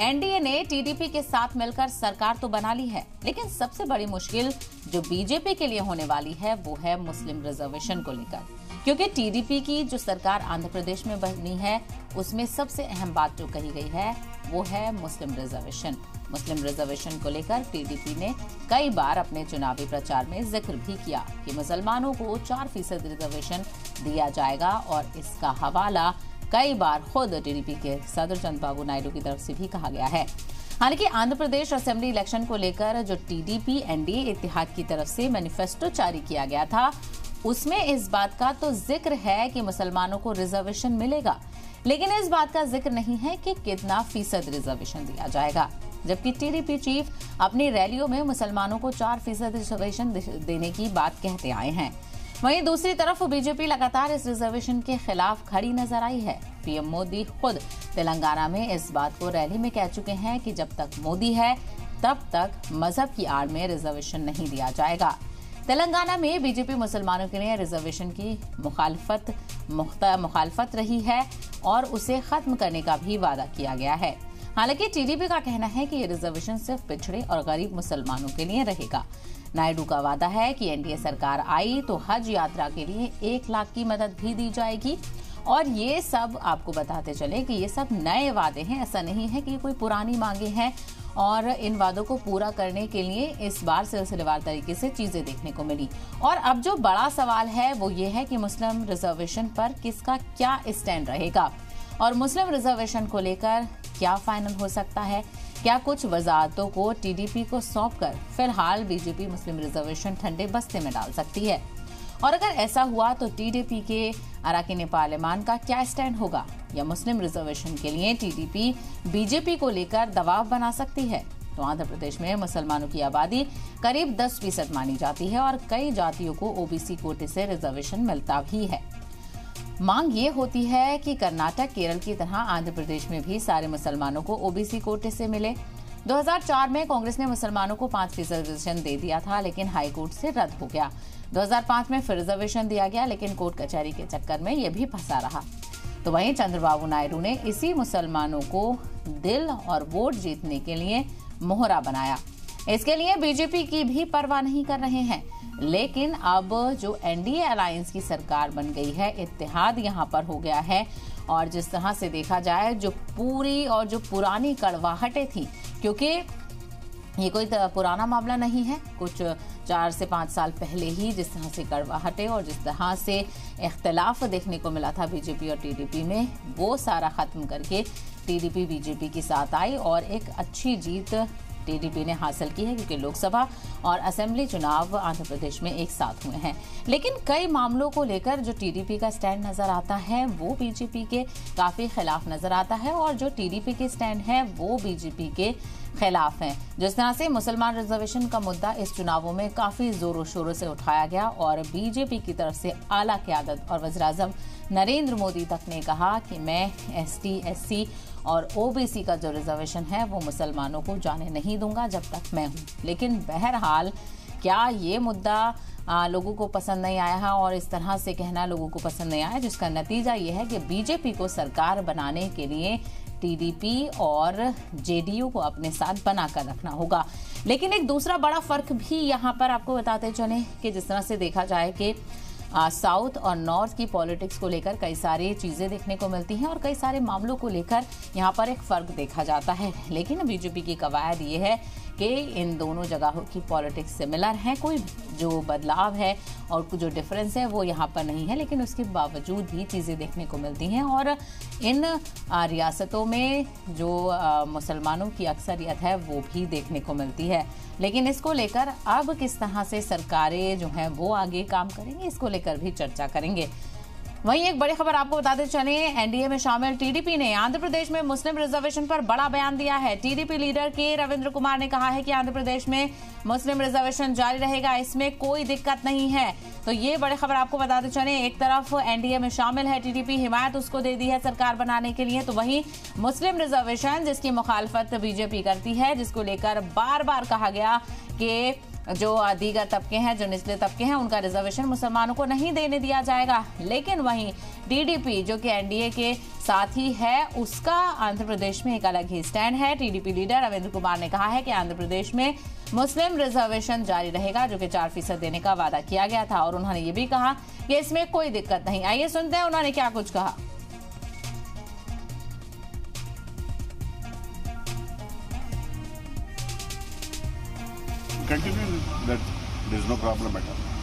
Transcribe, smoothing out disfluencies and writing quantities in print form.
NDA ने TDP के साथ मिलकर सरकार तो बना ली है, लेकिन सबसे बड़ी मुश्किल जो बीजेपी के लिए होने वाली है वो है मुस्लिम रिजर्वेशन को लेकर, क्योंकि टीडीपी की जो सरकार आंध्र प्रदेश में बनी है उसमें सबसे अहम बात जो कही गई है वो है मुस्लिम रिजर्वेशन। मुस्लिम रिजर्वेशन को लेकर टीडीपी ने कई बार अपने चुनावी प्रचार में जिक्र भी किया कि मुसलमानों को 4% रिजर्वेशन दिया जाएगा, और इसका हवाला कई बार खुद टीडीपी के सदर चंद्रबाबू नायडू की तरफ से भी कहा गया है। हालांकि आंध्र प्रदेश असेंबली इलेक्शन को लेकर जो टीडीपी एनडीए इत्तेहाद की तरफ से मैनिफेस्टो जारी किया गया था उसमें इस बात का तो जिक्र है कि मुसलमानों को रिजर्वेशन मिलेगा, लेकिन इस बात का जिक्र नहीं है कि कितना फीसद रिजर्वेशन दिया जाएगा। जबकि टीडीपी चीफ अपनी रैलियों में मुसलमानों को 4% रिजर्वेशन देने की बात कहते आए हैं। वहीं दूसरी तरफ बीजेपी लगातार इस रिजर्वेशन के खिलाफ खड़ी नजर आई है। पीएम मोदी खुद तेलंगाना में इस बात को रैली में कह चुके हैं कि जब तक मोदी है तब तक मजहब की आड़ में रिजर्वेशन नहीं दिया जाएगा। तेलंगाना में बीजेपी मुसलमानों के लिए रिजर्वेशन की मुखालफत रही है और उसे खत्म करने का भी वादा किया गया है। हालांकि टीडीपी का कहना है कि ये रिजर्वेशन सिर्फ पिछड़े और गरीब मुसलमानों के लिए रहेगा। नायडू का वादा है कि एनडीए सरकार आई तो हज यात्रा के लिए 1 लाख की मदद भी दी जाएगी। और ये सब आपको बताते चले कि ये सब नए वादे हैं, ऐसा नहीं है कि ये कोई पुरानी मांगे हैं, और इन वादों को पूरा करने के लिए इस बार सिलसिलेवार तरीके से चीजें देखने को मिली। और अब जो बड़ा सवाल है वो ये है कि मुस्लिम रिजर्वेशन पर किसका क्या स्टैंड रहेगा और मुस्लिम रिजर्वेशन को लेकर क्या फाइनल हो सकता है। क्या कुछ वजारतों को टीडीपी को सौंपकर फिलहाल बीजेपी मुस्लिम रिजर्वेशन ठंडे बस्ते में डाल सकती है, और अगर ऐसा हुआ तो टीडीपी के अरकान पार्लियामान का क्या स्टैंड होगा, या मुस्लिम रिजर्वेशन के लिए टीडीपी बीजेपी को लेकर दबाव बना सकती है। तो आंध्र प्रदेश में मुसलमानों की आबादी करीब 10% मानी जाती है और कई जातियों को ओबीसी कोटे से रिजर्वेशन मिलता भी है। मांग ये होती है कि कर्नाटक, केरल की तरह आंध्र प्रदेश में भी सारे मुसलमानों को ओबीसी कोटे से मिले। 2004 में कांग्रेस ने मुसलमानों को 5% रिजर्वेशन दे दिया था, लेकिन हाईकोर्ट से रद्द हो गया। 2005 में फिर रिजर्वेशन दिया गया, लेकिन कोर्ट कचहरी के चक्कर में यह भी फंसा रहा। तो वहीं चंद्रबाबू नायडू ने इसी मुसलमानों को दिल और वोट जीतने के लिए मोहरा बनाया। इसके लिए बीजेपी की भी परवाह नहीं कर रहे हैं। लेकिन अब जो एनडीए अलायंस की सरकार बन गई है, इत्तेहाद यहां पर हो गया है, और जिस तरह से देखा जाए जो पूरी और जो पुरानी कड़वाहटें थी, क्योंकि ये कोई पुराना मामला नहीं है, कुछ 4 से 5 साल पहले ही जिस तरह से कड़वाहटें और जिस तरह से इख्तिलाफ देखने को मिला था बीजेपी और टीडीपी में, वो सारा खत्म करके टीडीपी बीजेपी के साथ आई और एक अच्छी जीत टीडीपी ने हासिल की है, क्योंकि लोकसभा और असेंबली चुनाव आंध्र प्रदेश में एक साथ हुए हैं। लेकिन कई मामलों को लेकर जो टीडीपी का स्टैंड नजर आता है वो बीजेपी के काफी खिलाफ नजर आता है, और जो टीडीपी के स्टैंड है वो बीजेपी के खिलाफ हैं। जिस तरह से मुसलमान रिजर्वेशन का मुद्दा इस चुनावों में काफी जोरों शोरों से उठाया गया, और बीजेपी की तरफ से आला क़यादत और वज़ीर-ए-आज़म नरेंद्र मोदी तक ने कहा कि मैं एसटी, एससी और ओबीसी का जो रिजर्वेशन है वो मुसलमानों को जाने नहीं दूंगा जब तक मैं हूं। लेकिन बहरहाल क्या ये मुद्दा लोगों को पसंद नहीं आया है, और इस तरह से कहना लोगों को पसंद नहीं आया, जिसका नतीजा ये है कि बीजेपी को सरकार बनाने के लिए टीडीपी और जेडीयू को अपने साथ बनाकर रखना होगा। लेकिन एक दूसरा बड़ा फर्क भी यहाँ पर आपको बताते चले कि जिस तरह से देखा जाए कि साउथ और नॉर्थ की पॉलिटिक्स को लेकर कई सारी चीजें देखने को मिलती हैं और कई सारे मामलों को लेकर यहाँ पर एक फर्क देखा जाता है। लेकिन बीजेपी की कवायद ये है कि इन दोनों जगहों की पॉलिटिक्स सिमिलर है, कोई जो बदलाव है और जो डिफरेंस है वो यहाँ पर नहीं है, लेकिन उसके बावजूद भी चीज़ें देखने को मिलती हैं। और इन रियासतों में जो मुसलमानों की अक्सरियत है वो भी देखने को मिलती है। लेकिन इसको लेकर अब किस तरह से सरकारें जो हैं वो आगे काम करेंगी, इसको लेकर भी चर्चा करेंगे। वहीं एक बड़ी खबर आपको बताते चले, एनडीए में शामिल टीडीपी ने आंध्र प्रदेश में मुस्लिम रिजर्वेशन पर बड़ा बयान दिया है। टीडीपी लीडर के रविंद्र कुमार ने कहा है कि आंध्र प्रदेश में मुस्लिम रिजर्वेशन जारी रहेगा, इसमें कोई दिक्कत नहीं है। तो ये बड़ी खबर आपको बताते चले, एक तरफ एनडीए में शामिल है टीडीपी, हिमायत उसको दे दी है सरकार बनाने के लिए, तो वहीं मुस्लिम रिजर्वेशन जिसकी मुखालफत बीजेपी करती है, जिसको लेकर बार बार कहा गया कि जो दीगर तबके हैं, जो निचले तबके हैं, उनका रिजर्वेशन मुसलमानों को नहीं देने दिया जाएगा। लेकिन वहीं टीडीपी जो कि एनडीए के साथ ही है, उसका आंध्र प्रदेश में एक अलग ही स्टैंड है। टीडीपी लीडर रविंद्र कुमार ने कहा है कि आंध्र प्रदेश में मुस्लिम रिजर्वेशन जारी रहेगा, जो कि 4% देने का वादा किया गया था। और उन्होंने ये भी कहा कि इसमें कोई दिक्कत नहीं। आइए सुनते हैं उन्होंने क्या कुछ कहा। Continue that there is no problem at all.